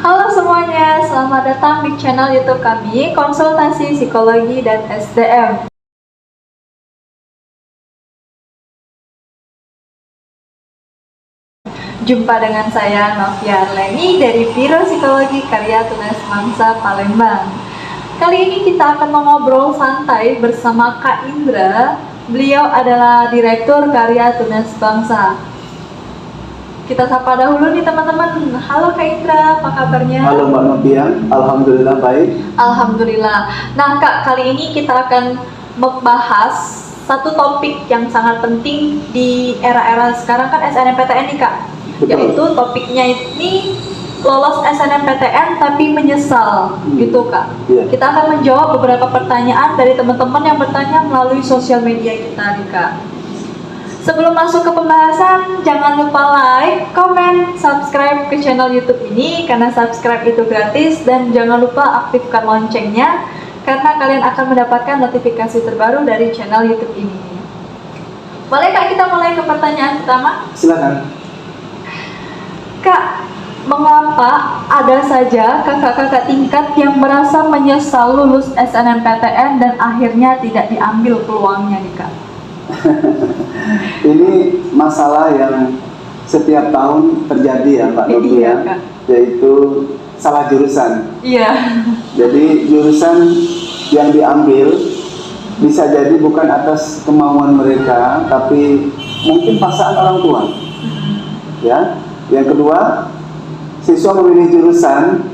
Halo semuanya, selamat datang di channel YouTube kami, Konsultasi Psikologi dan SDM. Jumpa dengan saya Novia Arleni dari Biro Psikologi Karya Tunas Bangsa Palembang. Kali ini kita akan mengobrol santai bersama Kak Indra. Beliau adalah Direktur Karya Tunas Bangsa. Kita sapa dahulu nih teman-teman. Halo Kak Indra, apa kabarnya? Halo Mbak Novia, Alhamdulillah baik. Alhamdulillah. Nah Kak, kali ini kita akan membahas satu topik yang sangat penting di era-era sekarang kan SNMPTN nih Kak. Betul. Yaitu topiknya ini lolos SNMPTN tapi menyesal gitu Kak. Iya. Kita akan menjawab beberapa pertanyaan dari teman-teman yang bertanya melalui sosial media kita nih Kak. Sebelum masuk ke pembahasan, jangan lupa like, comment, subscribe ke channel YouTube ini karena subscribe itu gratis, dan jangan lupa aktifkan loncengnya karena kalian akan mendapatkan notifikasi terbaru dari channel YouTube ini. Boleh Kak kita mulai ke pertanyaan pertama? Silakan. Kak, mengapa ada saja kakak-kakak tingkat yang merasa menyesal lulus SNMPTN dan akhirnya tidak diambil peluangnya nih Kak? Ini masalah yang setiap tahun terjadi ya Mbak Novia, Iya, Kak. yaitu salah jurusan. Iya. Jadi jurusan yang diambil bisa jadi bukan atas kemauan mereka, tapi mungkin paksaan orang tua. Ya. Yang kedua, siswa memilih jurusan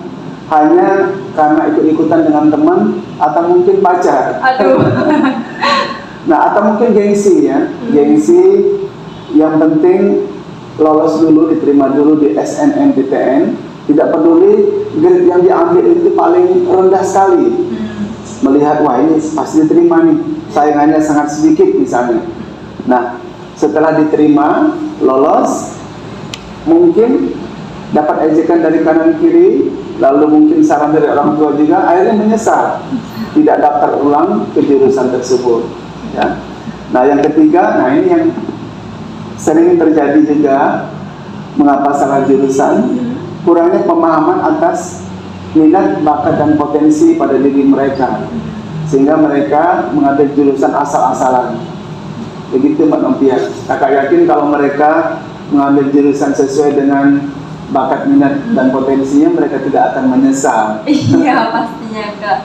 hanya karena ikut-ikutan dengan teman atau mungkin pacar. Aduh. Nah, atau mungkin gengsi ya, gengsi yang penting lolos dulu, diterima dulu di SNMPTN, tidak peduli grade yang diambil itu paling rendah sekali. Melihat, wah ini pasti diterima nih, saingannya sangat sedikit misalnya. Nah, setelah diterima, lolos, mungkin dapat ejekan dari kanan kiri, lalu mungkin saran dari orang tua juga, akhirnya menyesal, tidak daftar ulang ke jurusan tersebut. Ya. Nah yang ketiga, nah ini yang sering terjadi juga, mengapa salah jurusan, kurangnya pemahaman atas minat, bakat dan potensi pada diri mereka, sehingga mereka mengambil jurusan asal-asalan. Begitu Mbak Novia. Kakak yakin kalau mereka mengambil jurusan sesuai dengan bakat, minat dan potensinya, mereka tidak akan menyesal. Iya pastinya Kak.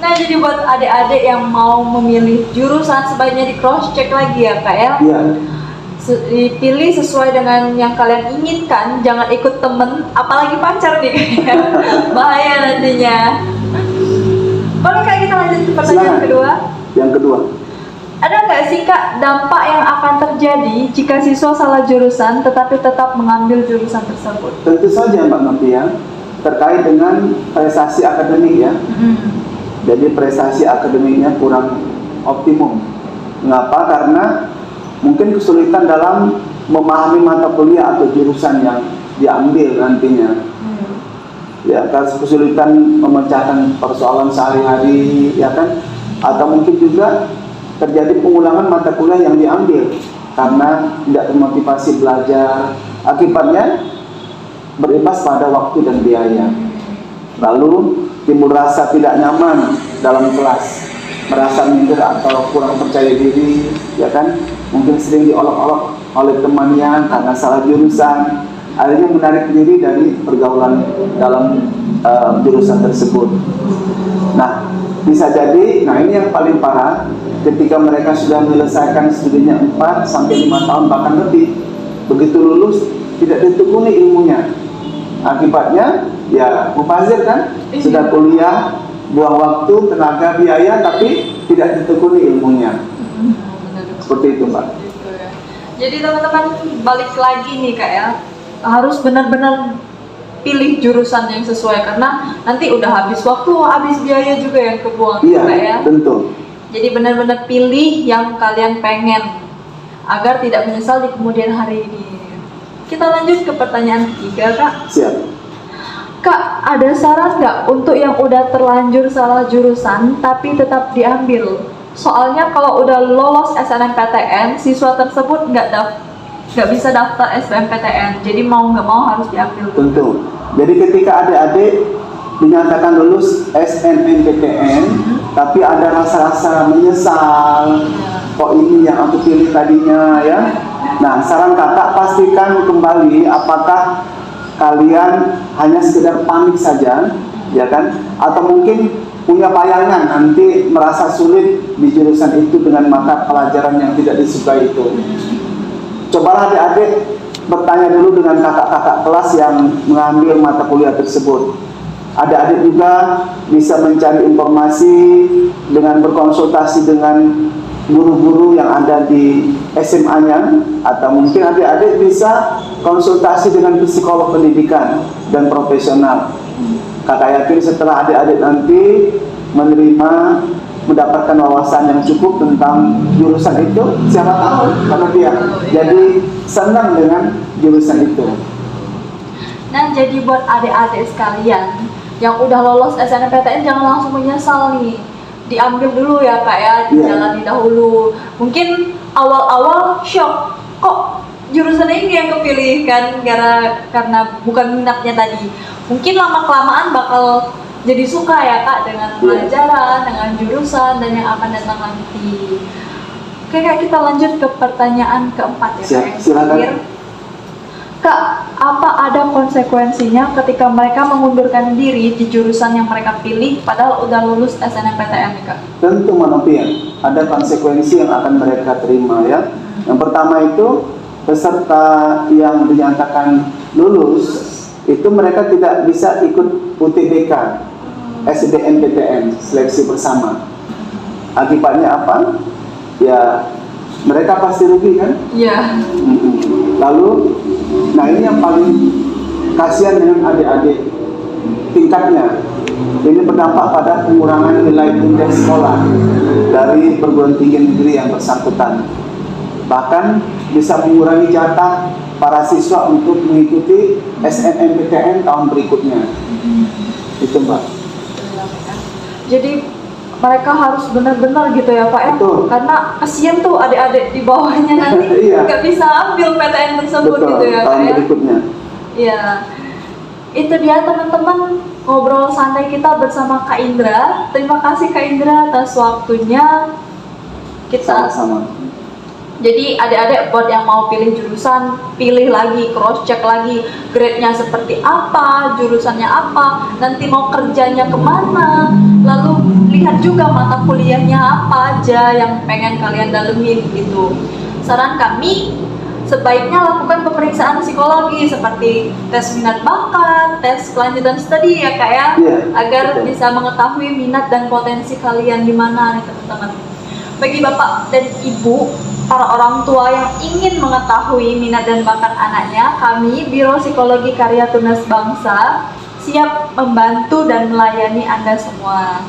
Nah jadi buat adik-adik yang mau memilih jurusan sebaiknya di cross check lagi ya Kak ya. Iya. Dipilih sesuai dengan yang kalian inginkan, jangan ikut temen, apalagi pacar nih. Bahaya nantinya. Boleh Kak kita lanjut ke pertanyaan Silakan. kedua? Yang kedua, Ada nggak sih Kak dampak yang akan terjadi jika siswa salah jurusan tetapi tetap mengambil jurusan tersebut? tentu saja Mbak Novia, terkait dengan prestasi akademik ya. Jadi prestasi akademiknya kurang optimum. Mengapa? Karena mungkin kesulitan dalam memahami mata kuliah atau jurusan yang diambil nantinya. Ya, kesulitan memecahkan persoalan sehari-hari, ya kan? Atau mungkin juga terjadi pengulangan mata kuliah yang diambil karena tidak termotivasi belajar. Akibatnya berimbas pada waktu dan biaya. Lalu timbul rasa tidak nyaman dalam kelas, merasa minder atau kurang percaya diri, ya kan? Mungkin sering diolok-olok oleh temannya karena salah jurusan, akhirnya menarik diri dari pergaulan dalam jurusan tersebut. Nah, bisa jadi, nah ini yang paling parah, ketika mereka sudah menyelesaikan studinya 4 sampai 5 tahun bahkan lebih, begitu lulus tidak ditekuni ilmunya. Akibatnya ya mubazir kan, sudah kuliah, buang waktu, tenaga, biaya, tapi tidak ditekuni ilmunya. Seperti itu Mbak. Gitu ya. Jadi teman-teman balik lagi nih Kak ya, harus benar-benar pilih jurusan yang sesuai karena nanti udah habis waktu, habis biaya juga yang kebuang Iya, Kak ya. tentu. Jadi benar-benar pilih yang kalian pengen agar tidak menyesal di kemudian hari ini. Kita lanjut ke pertanyaan ketiga Kak. Siap. Kak, ada saran nggak untuk yang udah terlanjur salah jurusan tapi tetap diambil? Soalnya kalau udah lolos SNMPTN, siswa tersebut nggak bisa daftar SBMPTN, jadi mau nggak mau harus diambil. Tentu. Jadi ketika adik-adik dinyatakan lulus SNMPTN, tapi ada rasa-rasa menyesal, kok ini yang aku pilih tadinya ya. Nah, saran kakak pastikan kembali apakah kalian hanya sekedar panik saja, ya kan? Atau mungkin punya bayangan nanti merasa sulit di jurusan itu dengan mata pelajaran yang tidak disukai itu. Cobalah adik-adik bertanya dulu dengan kakak-kakak kelas yang mengambil mata kuliah tersebut. Adik-adik juga bisa mencari informasi dengan berkonsultasi dengan guru-guru yang ada di SMA-nya, atau mungkin adik-adik bisa konsultasi dengan psikolog pendidikan dan profesional. Kakak yakin setelah adik-adik nanti menerima, mendapatkan wawasan yang cukup tentang jurusan itu, siapa tahu karena dia jadi senang dengan jurusan itu. Nah, jadi buat adik-adik sekalian yang udah lolos SNMPTN jangan langsung menyesal nih. Diambil dulu ya kak ya, dijalani dahulu. Mungkin awal-awal shock, kok jurusan ini yang kepilih kan karena bukan minatnya tadi. Mungkin lama-kelamaan bakal jadi suka ya kak dengan pelajaran, dengan jurusan dan yang akan datang nanti. Oke kak, kita lanjut ke pertanyaan keempat ya kak. Silakan. Kak, apa ada konsekuensinya ketika mereka mengundurkan diri di jurusan yang mereka pilih padahal udah lulus SNMPTN nih kak? Tentu Manopian, ada konsekuensi yang akan mereka terima ya. Yang pertama itu, peserta yang dinyatakan lulus itu mereka tidak bisa ikut UTBK SNMPTN, seleksi bersama. Akibatnya apa? Ya, mereka pasti rugi kan? Iya. Lalu, nah ini yang paling kasihan dengan adik-adik tingkatnya. Ini berdampak pada pengurangan nilai indeks sekolah dari perguruan tinggi negeri yang bersangkutan. Bahkan bisa mengurangi jatah para siswa untuk mengikuti SNMPTN tahun berikutnya. Itu Mbak. Jadi mereka harus benar-benar gitu ya Pak ya. Betul. Karena kasihan tuh adik-adik di bawahnya nanti Iya. nggak bisa ambil PTN tersebut. Betul, gitu ya Pak tahun ya. berikutnya. Iya. Itu dia teman-teman ngobrol santai kita bersama Kak Indra. Terima kasih Kak Indra atas waktunya. Kita Sama-sama. Jadi adik-adik buat yang mau pilih jurusan, pilih lagi, cross check lagi grade-nya seperti apa, jurusannya apa, nanti mau kerjanya kemana, lalu lihat juga mata kuliahnya apa aja yang pengen kalian dalemin gitu. Saran kami, sebaiknya lakukan pemeriksaan psikologi seperti tes minat bakat, tes kelanjutan studi ya kak ya, agar betul. bisa mengetahui minat dan potensi kalian di mana nih teman-teman. Bagi bapak dan ibu, para orang tua yang ingin mengetahui minat dan bakat anaknya, kami Biro Psikologi Karya Tunas Bangsa siap membantu dan melayani Anda semua.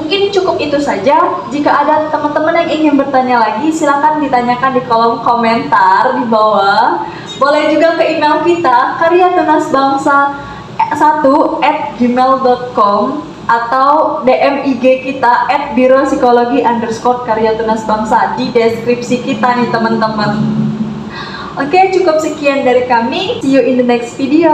Mungkin cukup itu saja. Jika ada teman-teman yang ingin bertanya lagi, silakan ditanyakan di kolom komentar di bawah. Boleh juga ke email kita karyatunas1@gmail.com atau DM IG kita @biropsikologi_karya_tunas_bangsa di deskripsi kita nih teman-teman. Oke, cukup sekian dari kami. See you in the next video.